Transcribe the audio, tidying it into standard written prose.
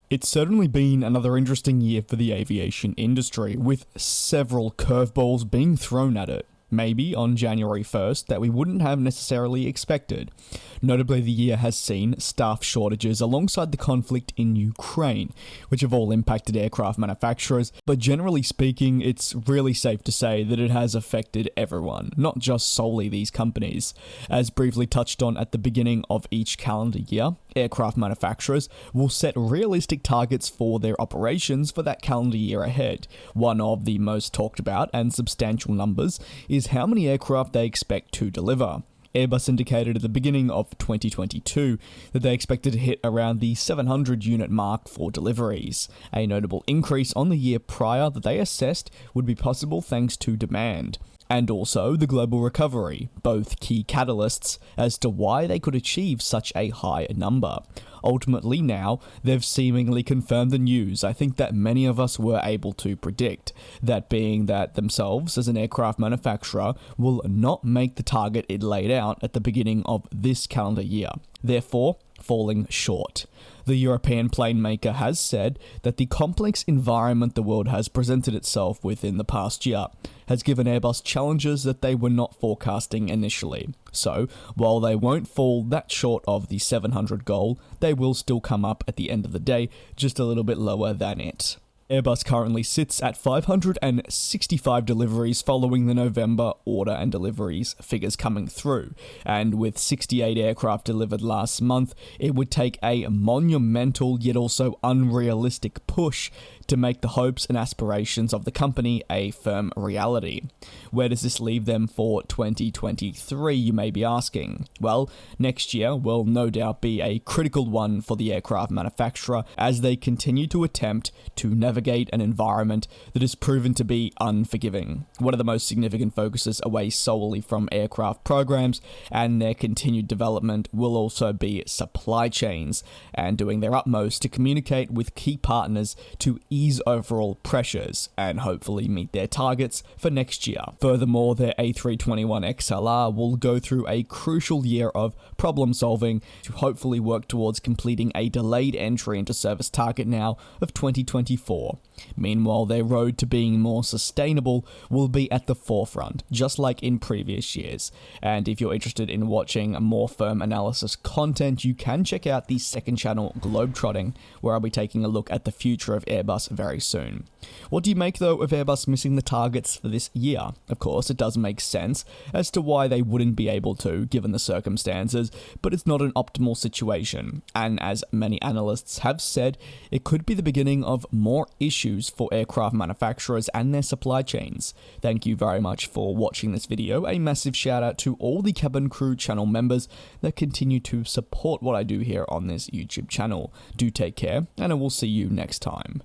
It's certainly been another interesting year for the aviation industry, with several curveballs being thrown at it, maybe on January 1st, that we wouldn't have necessarily expected. Notably, the year has seen staff shortages alongside the conflict in Ukraine, which have all impacted aircraft manufacturers, but generally speaking, it's really safe to say that it has affected everyone, not just solely these companies. As briefly touched on at the beginning of each calendar year, aircraft manufacturers will set realistic targets for their operations for that calendar year ahead. One of the most talked about and substantial numbers is how many aircraft they expect to deliver. Airbus indicated at the beginning of 2022 that they expected to hit around the 700 unit mark for deliveries, a notable increase on the year prior that they assessed would be possible thanks to demand, and also the global recovery, both key catalysts as to why they could achieve such a high number. Ultimately now, they've seemingly confirmed the news I think that many of us were able to predict, that being that themselves as an aircraft manufacturer will not make the target it laid out at the beginning of this calendar year, therefore falling short. The European plane maker has said that the complex environment the world has presented itself with in the past year has given Airbus challenges that they were not forecasting initially. So, while they won't fall that short of the 700 goal, they will still come up at the end of the day just a little bit lower than it. Airbus currently sits at 565 deliveries following the November order and deliveries figures coming through, and with 68 aircraft delivered last month, it would take a monumental yet also unrealistic push to make the hopes and aspirations of the company a firm reality. Where does this leave them for 2023, you may be asking? Well, next year will no doubt be a critical one for the aircraft manufacturer as they continue to attempt to navigate an environment that has proven to be unforgiving. One of the most significant focuses away solely from aircraft programs and their continued development will also be supply chains, and doing their utmost to communicate with key partners to ease overall pressures and hopefully meet their targets for next year. Furthermore, their A321XLR will go through a crucial year of problem solving to hopefully work towards completing a delayed entry into service target now of 2024. Meanwhile, their road to being more sustainable will be at the forefront, just like in previous years. And if you're interested in watching more firm analysis content, you can check out the second channel Globetrotting, where I'll be taking a look at the future of Airbus very soon. What do you make though of Airbus missing the targets for this year? Of course, it does make sense as to why they wouldn't be able to, given the circumstances, but it's not an optimal situation. And as many analysts have said, it could be the beginning of more issues for aircraft manufacturers and their supply chains. Thank you very much for watching this video. A massive shout out to all the cabin crew channel members that continue to support what I do here on this YouTube channel. Do take care, and I will see you next time.